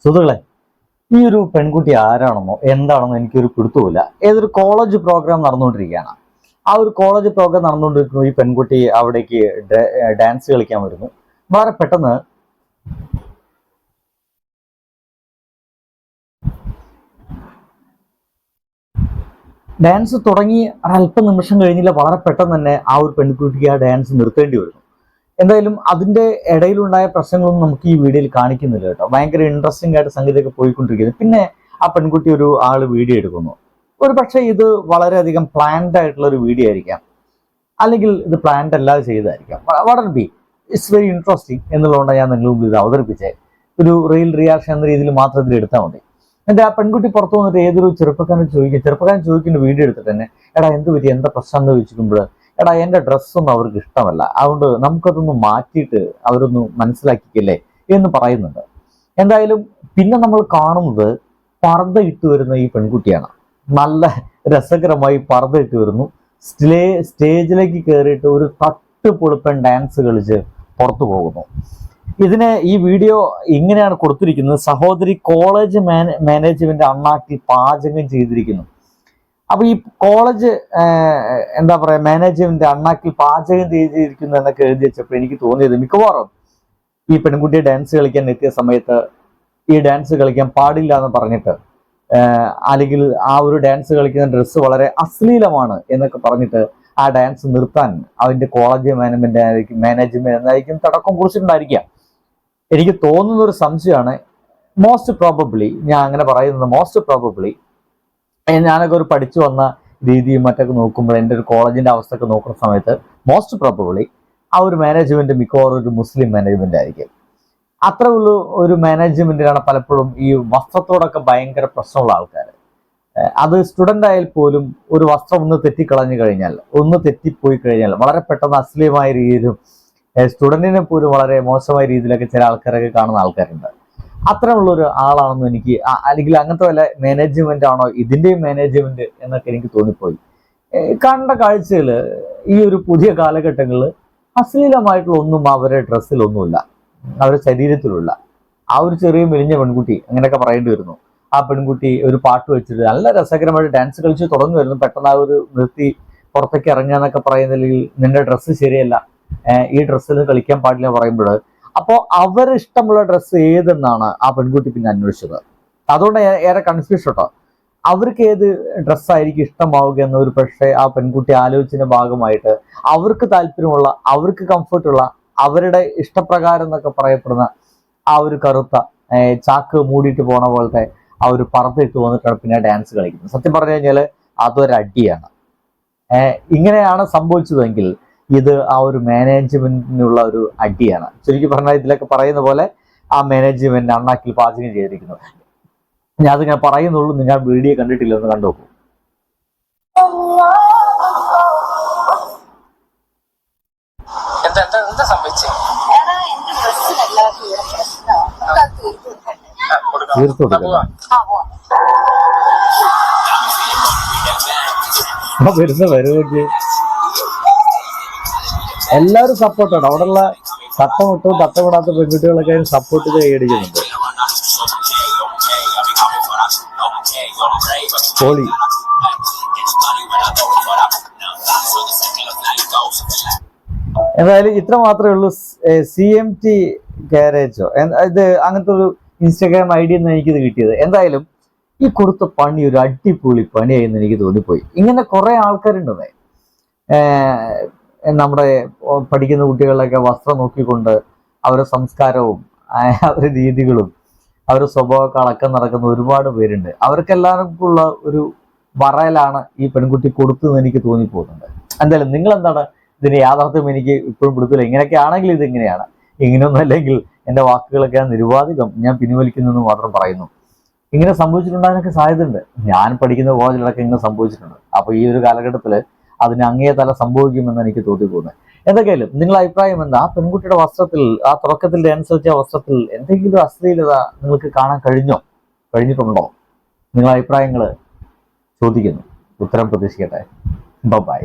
സുഹൃത്തുക്കളെ, ഈ ഒരു പെൺകുട്ടി ആരാണെന്നോ എന്താണെന്നോ എനിക്കൊരു പിടുത്തമില്ല. ഏതൊരു കോളേജ് പ്രോഗ്രാം നടന്നുകൊണ്ടിരിക്കുകയാണ്. ആ ഒരു കോളേജ് പ്രോഗ്രാം നടന്നുകൊണ്ടിരിക്കുന്നു. ഈ പെൺകുട്ടി അവിടേക്ക് ഡാൻസ് കളിക്കാൻ വരുന്നു. വളരെ പെട്ടെന്ന് ഡാൻസ് തുടങ്ങി അല്പം നിമിഷം കഴിഞ്ഞില്ല, വളരെ പെട്ടെന്ന് തന്നെ ആ ഒരു പെൺകുട്ടിക്ക് ആ ഡാൻസ് നിർത്തേണ്ടി വരുന്നു. എന്തായാലും അതിന്റെ ഇടയിലുണ്ടായ പ്രശ്നങ്ങളൊന്നും നമുക്ക് ഈ വീഡിയോയിൽ കാണിക്കുന്നില്ല കേട്ടോ. ഭയങ്കര ഇൻട്രസ്റ്റിംഗ് ആയിട്ട് സംഗീതമൊക്കെ പോയിക്കൊണ്ടിരിക്കുന്നു. പിന്നെ ആ പെൺകുട്ടി ഒരു ആള് വീഡിയോ എടുക്കുന്നു. ഒരു പക്ഷേ ഇത് വളരെയധികം പ്ലാൻഡ് ആയിട്ടുള്ള ഒരു വീഡിയോ ആയിരിക്കാം, അല്ലെങ്കിൽ ഇത് പ്ലാൻഡ് അല്ലാതെ ചെയ്തതായിരിക്കാം. വളരെ ഇറ്റ്സ് വെരി ഇൻട്രസ്റ്റിംഗ് എന്നുള്ളതുകൊണ്ട് ഞാൻ നിങ്ങളുടെ മുമ്പിൽ ഇത് അവതരിപ്പിച്ചത്. ഒരു റിയൽ റിയാക്ഷൻ എന്ന രീതിയിൽ മാത്രം ഇതിൽ എടുത്താൽ മതി. എന്നിട്ട് ആ പെൺകുട്ടി പുറത്തു വന്നിട്ട് ഏതൊരു ചെറുപ്പക്കാരൻ ചോദിക്കുന്ന വീഡിയോ എടുത്തിട്ട് തന്നെ, എടാ എന്ത് പറ്റി, എന്താ പ്രശ്നം എന്ന് ചോദിക്കുമ്പോൾ, എടാ എൻ്റെ ഡ്രസ്സൊന്നും അവർക്ക് ഇഷ്ടമല്ല, അതുകൊണ്ട് നമുക്കതൊന്ന് മാറ്റിയിട്ട് അവരൊന്ന് മനസ്സിലാക്കിക്കല്ലേ എന്ന് പറയുന്നുണ്ട്. എന്തായാലും പിന്നെ നമ്മൾ കാണുന്നത് പർദ്ദ ഇട്ട് വരുന്ന ഈ പെൺകുട്ടിയാണ്. നല്ല രസകരമായി പർദ്ദ ഇട്ട് വരുന്നു. സ്റ്റേജിലേക്ക് കയറിയിട്ട് ഒരു തട്ട് പൊളിപ്പൻ ഡാൻസ് കളിച്ച് പുറത്തു പോകുന്നു. ഈ വീഡിയോ ഇങ്ങനെയാണ് കൊടുത്തിരിക്കുന്നത്: സഹോദരി കോളേജ് മാനേജ്മെന്റ് അണ്ണാക്കിൽ പാചകം ചെയ്തിരിക്കുന്നു. അപ്പൊ ഈ കോളേജ് എന്താ പറയാ, മാനേജ്മെന്റ് അണ്ണാക്കിൽ പാചകം ചെയ്തിരിക്കുന്നു എന്നൊക്കെ എഴുതി വെച്ചപ്പോൾ എനിക്ക് തോന്നിയത് മിക്കവാറും ഈ പെൺകുട്ടിയെ ഡാൻസ് കളിക്കാൻ എത്തിയ സമയത്ത് ഈ ഡാൻസ് കളിക്കാൻ പാടില്ല എന്ന് പറഞ്ഞിട്ട്, അല്ലെങ്കിൽ ആ ഒരു ഡാൻസ് കളിക്കുന്ന ഡ്രസ്സ് വളരെ അശ്ലീലമാണ് എന്നൊക്കെ പറഞ്ഞിട്ട് ആ ഡാൻസ് നിർത്താൻ അതിന്റെ കോളേജ് മാനേജ്മെന്റ് എന്നായിരിക്കും തടക്കം കുറിച്ചിട്ടുണ്ടായിരിക്കാം. എനിക്ക് തോന്നുന്ന ഒരു സംശയമാണ്. മോസ്റ്റ് പ്രോബബ്ലി, ഞാൻ അങ്ങനെ പറയുന്നത് മോസ്റ്റ് പ്രോബബ്ലി, ഞാനൊക്കെ ഒരു പഠിച്ചു വന്ന രീതിയും മറ്റൊക്കെ നോക്കുമ്പോൾ, എൻ്റെ ഒരു കോളേജിന്റെ അവസ്ഥയൊക്കെ നോക്കുന്ന സമയത്ത് മോസ്റ്റ് പ്രോബബ്ലി ആ ഒരു മാനേജ്മെന്റ് മിക്കവാറും ഒരു മുസ്ലിം മാനേജ്മെന്റ് ആയിരിക്കും. അത്ര ഉള്ള ഒരു മാനേജ്മെന്റിലാണ് പലപ്പോഴും ഈ വസ്ത്രത്തോടൊക്കെ ഭയങ്കര പ്രശ്നമുള്ള ആൾക്കാർ. അത് സ്റ്റുഡൻ്റ് ആയാൽ പോലും ഒരു വസ്ത്രം ഒന്ന് തെറ്റിക്കളഞ്ഞു കഴിഞ്ഞാൽ, ഒന്ന് തെറ്റിപ്പോയി കഴിഞ്ഞാൽ വളരെ പെട്ടെന്ന് അശ്ലീലമായ രീതിയിലും സ്റ്റുഡൻറ്റിനെ പോലും വളരെ മോശമായ രീതിയിലൊക്കെ ചില ആൾക്കാരൊക്കെ കാണുന്ന ആൾക്കാരുണ്ട്. അത്തരമുള്ളൊരു ആളാണെന്ന് എനിക്ക്, അല്ലെങ്കിൽ അങ്ങനത്തെ വല്ല മാനേജ്മെന്റ് ആണോ ഇതിൻ്റെയും മാനേജ്മെന്റ് എന്നൊക്കെ എനിക്ക് തോന്നിപ്പോയി. കണ്ട കാഴ്ചയിൽ ഈ ഒരു പുതിയ കാലഘട്ടങ്ങളിൽ അശ്ലീലമായിട്ടുള്ള ഒന്നും അവരുടെ ഡ്രസ്സിലൊന്നുമില്ല, അവരുടെ ശരീരത്തിലുള്ള. ആ ഒരു ചെറിയ മെലിഞ്ഞ പെൺകുട്ടി, അങ്ങനെയൊക്കെ പറയേണ്ടി വരുന്നു. ആ പെൺകുട്ടി ഒരു പാട്ട് വെച്ചിട്ട് നല്ല രസകരമായിട്ട് ഡാൻസ് കളിച്ച് തുടങ്ങി വരുന്നു. പെട്ടെന്ന് ആ ഒരു നിർത്തി പുറത്തേക്ക് ഇറങ്ങുക എന്നൊക്കെ പറയുന്നില്ലെങ്കിൽ നിന്റെ ഡ്രസ്സ് ശരിയല്ല, ഈ ഡ്രസ്സിൽ കളിക്കാൻ പാടില്ല പറയുമ്പോൾ, അപ്പോൾ അവരിഷ്ടമുള്ള ഡ്രസ്സ് ഏതെന്നാണ് ആ പെൺകുട്ടി പിന്നെ അന്വേഷിച്ചത്. അതുകൊണ്ട് ഏറെ കൺഫ്യൂഷൻ കേട്ടോ. അവർക്ക് ഏത് ഡ്രസ്സായിരിക്കും ഇഷ്ടമാവുക എന്ന ഒരു പക്ഷേ ആ പെൺകുട്ടി ആലോചിച്ചതിന്റെ ഭാഗമായിട്ട് അവർക്ക് താല്പര്യമുള്ള, അവർക്ക് കംഫർട്ടുള്ള, അവരുടെ ഇഷ്ടപ്രകാരം എന്നൊക്കെ പറയപ്പെടുന്ന ആ ഒരു കറുത്ത ചാക്ക് മൂടിയിട്ട് പോണ പോലത്തെ ആ ഒരു പർദ്ദ ഇട്ട് വന്നിട്ടാണ് പിന്നെ ഡാൻസ് കളിക്കുന്നത്. സത്യം പറഞ്ഞു കഴിഞ്ഞാൽ അതൊരടിയാണ്. ഇങ്ങനെയാണ് സംഭവിച്ചതെങ്കിൽ ഇത് ആ ഒരു മാനേജ്മെന്റിനുള്ള ഒരു അടിയാണ്. ശരിക്കും പറഞ്ഞാൽ ഇതിലൊക്കെ പറയുന്ന പോലെ ആ മാനേജ്മെന്റ് അണ്ണാക്കിൽ പാചകം ചെയ്തിരിക്കുന്നു. ഞാൻ അതിങ്ങനെ പറയുന്നുള്ളൂ, നിങ്ങൾ വീഡിയോ കണ്ടിട്ടില്ല, ഒന്ന് കണ്ടു നോക്കൂ. തീർത്തു വരുന്ന വരവൊക്കെ എല്ലാവരും സപ്പോർട്ടാണ്. അവിടെയുള്ള തട്ടമിട്ടും തട്ടമിടാത്ത പെൺകുട്ടികളൊക്കെ സപ്പോർട്ട് കൈയടിക്കുന്നുണ്ട്. പോളി എന്തായാലും ഇത്ര മാത്രമേ ഉള്ളൂ. CMT ഗാരേജോ ഇത് അങ്ങനത്തെ ഒരു ഇൻസ്റ്റാഗ്രാം ID എന്ന് എനിക്കിത് കിട്ടിയത്. എന്തായാലും ഈ കൊടുത്ത പണി ഒരു അടിപൊളി പണിയായി എന്ന് എനിക്ക് തോന്നിപ്പോയി. ഇങ്ങനെ കുറെ ആൾക്കാരുണ്ടെന്നേ, നമ്മുടെ പഠിക്കുന്ന കുട്ടികളിലൊക്കെ വസ്ത്രം നോക്കിക്കൊണ്ട് അവരുടെ സംസ്കാരവും അവരുടെ രീതികളും അവരുടെ സ്വഭാവമൊക്കെ അളക്കം നടക്കുന്ന ഒരുപാട് പേരുണ്ട്. അവർക്കെല്ലാവർക്കും ഉള്ള ഒരു വറയലാണ് ഈ പെൺകുട്ടി കൊടുത്തതെന്ന് എനിക്ക് തോന്നിപ്പോകുന്നുണ്ട്. എന്തായാലും നിങ്ങൾ എന്താണ് ഇതിന്റെ യാഥാർത്ഥ്യം എനിക്ക് ഇപ്പോഴും പിടുത്തില്ല. ഇങ്ങനെയൊക്കെ ആണെങ്കിൽ ഇത് ഇങ്ങനെയാണ്, ഇങ്ങനെയൊന്നും അല്ലെങ്കിൽ എൻ്റെ വാക്കുകളൊക്കെ നിരുപാധികം ഞാൻ പിൻവലിക്കുന്നെന്ന് മാത്രം പറയുന്നു. ഇങ്ങനെ സംഭവിച്ചിട്ടുണ്ടാകാനൊക്കെ സാധ്യതയുണ്ട്. ഞാൻ പഠിക്കുന്ന കോളേജിലൊക്കെ ഇങ്ങനെ സംഭവിച്ചിട്ടുണ്ട്. അപ്പോൾ ഈ ഒരു കാലഘട്ടത്തിൽ അതിന് അങ്ങേ തല സംഭവിക്കുമെന്ന് എനിക്ക് തോന്നിപ്പോകുന്നത്. എന്തൊക്കെയായാലും നിങ്ങളുടെ അഭിപ്രായം എന്താ? ആ പെൺകുട്ടിയുടെ വസ്ത്രത്തിൽ, ആ തുടക്കത്തിൽ ഡാൻസ് വെച്ച വസ്ത്രത്തിൽ എന്തെങ്കിലും അശ്ലീലത നിങ്ങൾക്ക് കാണാൻ കഴിഞ്ഞിട്ടുണ്ടോ? നിങ്ങളുടെ അഭിപ്രായങ്ങൾ ചോദിക്കുന്നു. ഉത്തരം പ്രതീക്ഷിക്കട്ടെ. ബൈ.